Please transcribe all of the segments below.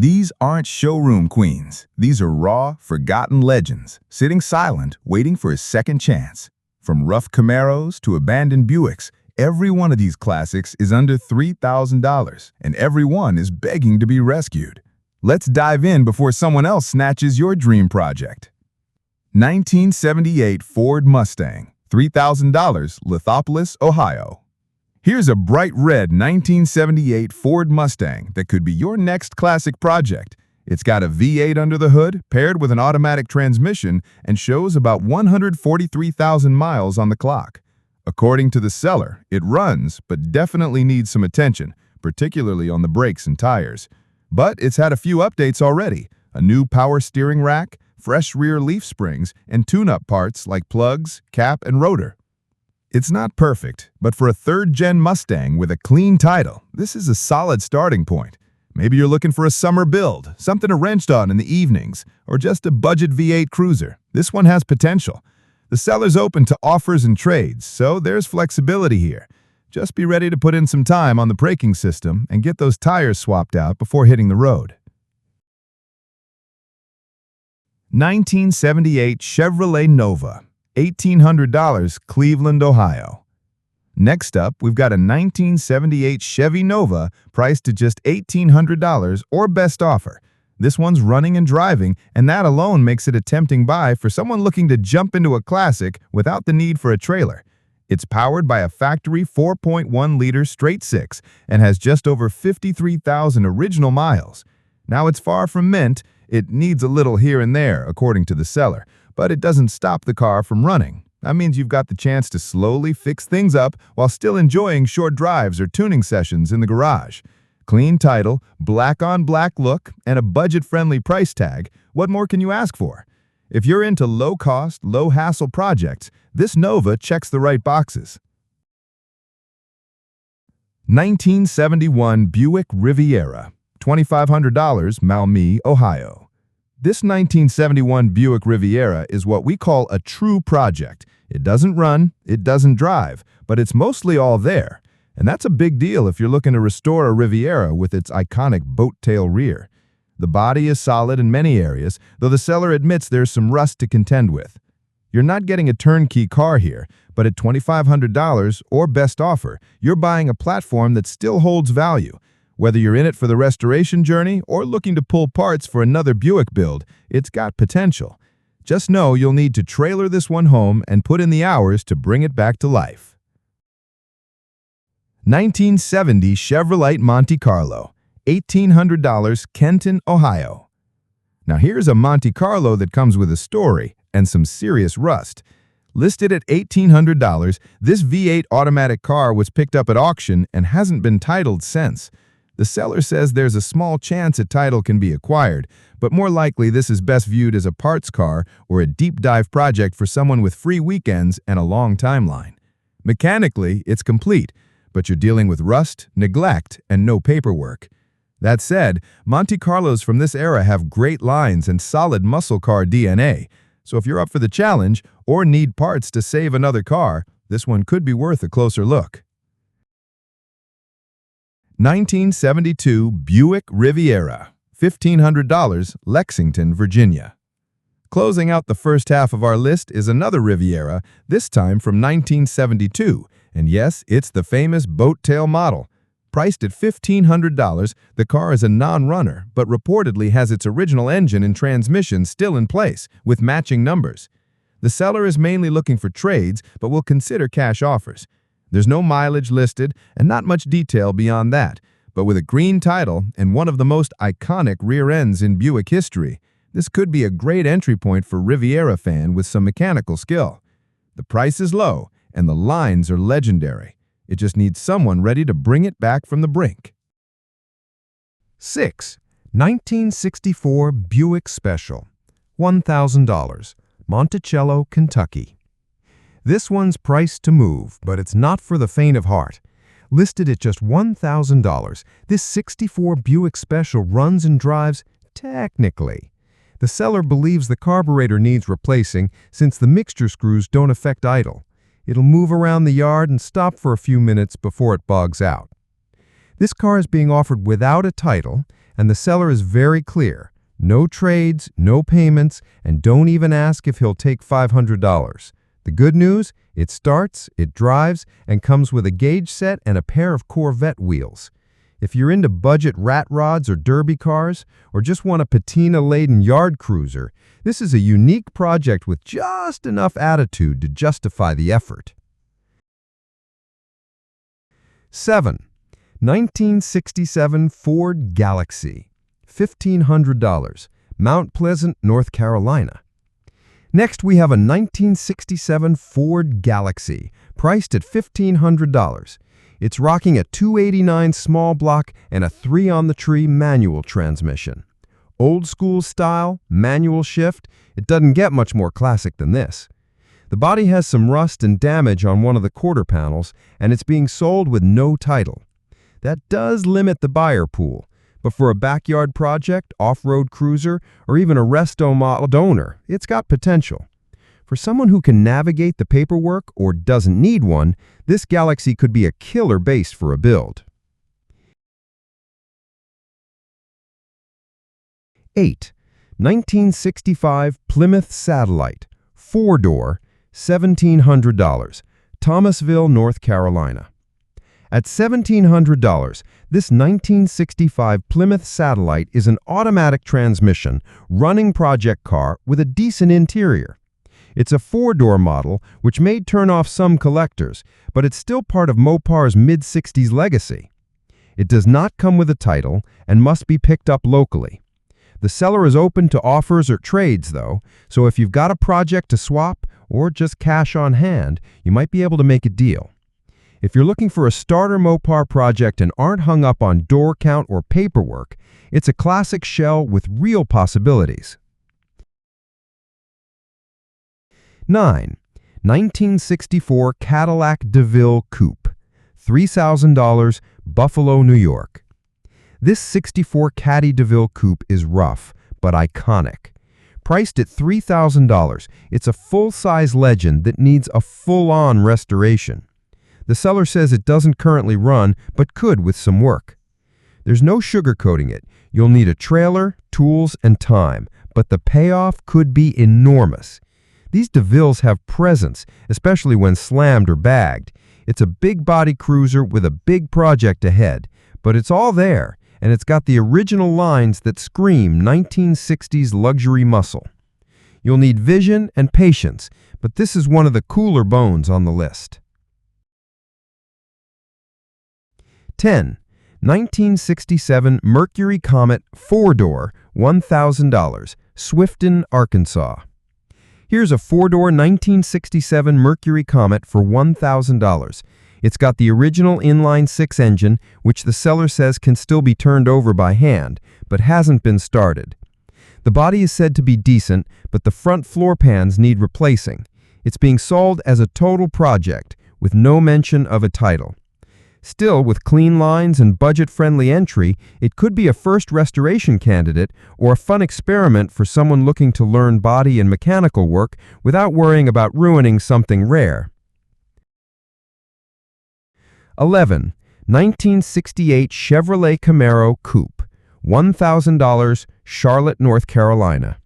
These aren't showroom queens. These are raw, forgotten legends, sitting silent, waiting for a second chance. From rough Camaros to abandoned Buicks, every one of these classics is under $3,000, and every one is begging to be rescued. Let's dive in before someone else snatches your dream project. 1978 Ford Mustang, $3,000, Lithopolis, Ohio. Here's a bright red 1978 Ford Mustang that could be your next classic project. It's got a V8 under the hood, paired with an automatic transmission, and shows about 143,000 miles on the clock. According to the seller, it runs, but definitely needs some attention, particularly on the brakes and tires. But it's had a few updates already: a new power steering rack, fresh rear leaf springs, and tune-up parts like plugs, cap, and rotor. It's not perfect, but for a third-gen Mustang with a clean title, this is a solid starting point. Maybe you're looking for a summer build, something to wrench on in the evenings, or just a budget V8 cruiser. This one has potential. The seller's open to offers and trades, so there's flexibility here. Just be ready to put in some time on the braking system and get those tires swapped out before hitting the road. 1978 Chevrolet Nova, $1,800, Cleveland, Ohio. Next up, we've got a 1978 Chevy Nova priced at just $1,800 or best offer. This one's running and driving, and that alone makes it a tempting buy for someone looking to jump into a classic without the need for a trailer. It's powered by a factory 4.1-liter straight-six and has just over 53,000 original miles. Now, it's far from mint. It needs a little here and there, according to the seller, but it doesn't stop the car from running. That means you've got the chance to slowly fix things up while still enjoying short drives or tuning sessions in the garage. Clean title, black-on-black look, and a budget-friendly price tag. What more can you ask for? If you're into low-cost, low-hassle projects, this Nova checks the right boxes. 1971 Buick Riviera, $2,500, Maumee, Ohio. This 1971 Buick Riviera is what we call a true project. It doesn't run, it doesn't drive, but it's mostly all there. And that's a big deal if you're looking to restore a Riviera with its iconic boat-tail rear. The body is solid in many areas, though the seller admits there's some rust to contend with. You're not getting a turnkey car here, but at $2,500 or best offer, you're buying a platform that still holds value. Whether you're in it for the restoration journey or looking to pull parts for another Buick build, it's got potential. Just know you'll need to trailer this one home and put in the hours to bring it back to life. 1970 Chevrolet Monte Carlo, $1,800, Kenton, Ohio. Now here's a Monte Carlo that comes with a story and some serious rust. Listed at $1,800, this V8 automatic car was picked up at auction and hasn't been titled since. The seller says there's a small chance a title can be acquired, but more likely this is best viewed as a parts car or a deep dive project for someone with free weekends and a long timeline. Mechanically, it's complete, but you're dealing with rust, neglect, and no paperwork. That said, Monte Carlos from this era have great lines and solid muscle car DNA, so if you're up for the challenge or need parts to save another car, this one could be worth a closer look. 1972 Buick Riviera, $1,500, Lexington, Virginia. Closing out the first half of our list is another Riviera, this time from 1972, and yes, it's the famous boat-tail model. Priced at $1,500, the car is a non-runner, but reportedly has its original engine and transmission still in place, with matching numbers. The seller is mainly looking for trades, but will consider cash offers. There's no mileage listed and not much detail beyond that, but with a green title and one of the most iconic rear ends in Buick history, this could be a great entry point for Riviera fan with some mechanical skill. The price is low and the lines are legendary. It just needs someone ready to bring it back from the brink. 6. 1964 Buick Special, $1,000, Monticello, Kentucky. This one's priced to move, but it's not for the faint of heart. Listed at just $1,000, this 64 Buick Special runs and drives technically. The seller believes the carburetor needs replacing since the mixture screws don't affect idle. It'll move around the yard and stop for a few minutes before it bogs out. This car is being offered without a title And the seller is very clear. No trades, no payments, and don't even ask if he'll take $500. The good news? It starts, it drives, and comes with a gauge set and a pair of Corvette wheels. If you're into budget rat rods or derby cars, or just want a patina-laden yard cruiser, this is a unique project with just enough attitude to justify the effort. 7. 1967 Ford Galaxy, $1,500, Mount Pleasant, North Carolina. Next, we have a 1967 Ford Galaxy, priced at $1,500. It's rocking a 289 small block and a 3-on-the-tree manual transmission. Old school style, manual shift, it doesn't get much more classic than this. The body has some rust and damage on one of the quarter panels, and it's being sold with no title. That does limit the buyer pool, but for a backyard project, off-road cruiser, or even a resto model owner, it's got potential. For someone who can navigate the paperwork or doesn't need one, this Galaxy could be a killer base for a build. 8. 1965 Plymouth Satellite, 4-door, $1,700, Thomasville, North Carolina. At $1,700, this 1965 Plymouth Satellite is an automatic transmission, running project car with a decent interior. It's a 4-door model, which may turn off some collectors, but it's still part of Mopar's mid-60s legacy. It does not come with a title and must be picked up locally. The seller is open to offers or trades, though, so if you've got a project to swap or just cash on hand, you might be able to make a deal. If you're looking for a starter Mopar project and aren't hung up on door count or paperwork, it's a classic shell with real possibilities. 9. 1964 Cadillac Deville Coupe, $3,000, Buffalo, New York. This 64 Caddy Deville Coupe is rough, but iconic. Priced at $3,000, it's a full-size legend that needs a full-on restoration. The seller says it doesn't currently run, but could with some work. There's no sugarcoating it. You'll need a trailer, tools, and time, but the payoff could be enormous. These DeVilles have presence, especially when slammed or bagged. It's a big-body cruiser with a big project ahead, but it's all there, and it's got the original lines that scream 1960s luxury muscle. You'll need vision and patience, but this is one of the cooler bones on the list. 10. 1967 Mercury Comet 4-door, $1,000, Swifton, Arkansas. Here's a 4-door 1967 Mercury Comet for $1,000. It's got the original inline-6 engine, which the seller says can still be turned over by hand, but hasn't been started. The body is said to be decent, but the front floor pans need replacing. It's being sold as a total project, with no mention of a title. Still, with clean lines and budget-friendly entry, it could be a first restoration candidate or a fun experiment for someone looking to learn body and mechanical work without worrying about ruining something rare. 11. 1968 Chevrolet Camaro Coupe, $1,000, Charlotte, North Carolina.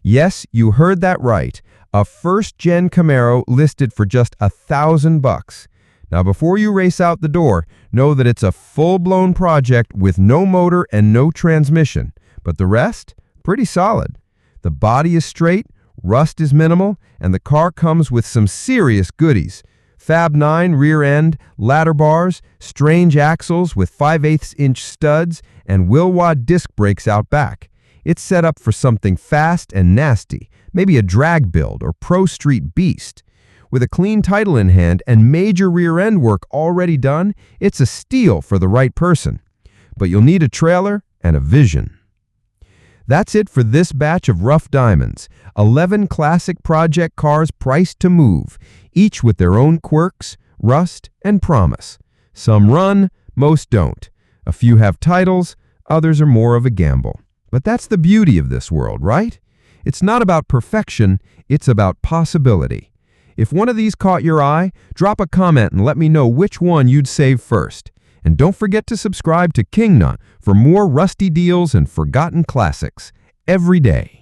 Yes, you heard that right. A first-gen Camaro listed for just $1,000. Now, before you race out the door, know that it's a full-blown project with no motor and no transmission, but the rest, pretty solid. The body is straight, rust is minimal, and the car comes with some serious goodies. Fab 9 rear end, ladder bars, strange axles with 5/8-inch studs, and Wilwad disc brakes out back. It's set up for something fast and nasty, maybe a drag build or pro street beast. With a clean title in hand and major rear-end work already done, it's a steal for the right person. But you'll need a trailer and a vision. That's it for this batch of Rough Diamonds. 11 classic project cars priced to move, each with their own quirks, rust, and promise. Some run, most don't. A few have titles, others are more of a gamble. But that's the beauty of this world, right? It's not about perfection, it's about possibility. If one of these caught your eye, drop a comment and let me know which one you'd save first. And don't forget to subscribe to Kingnut for more rusty deals and forgotten classics every day.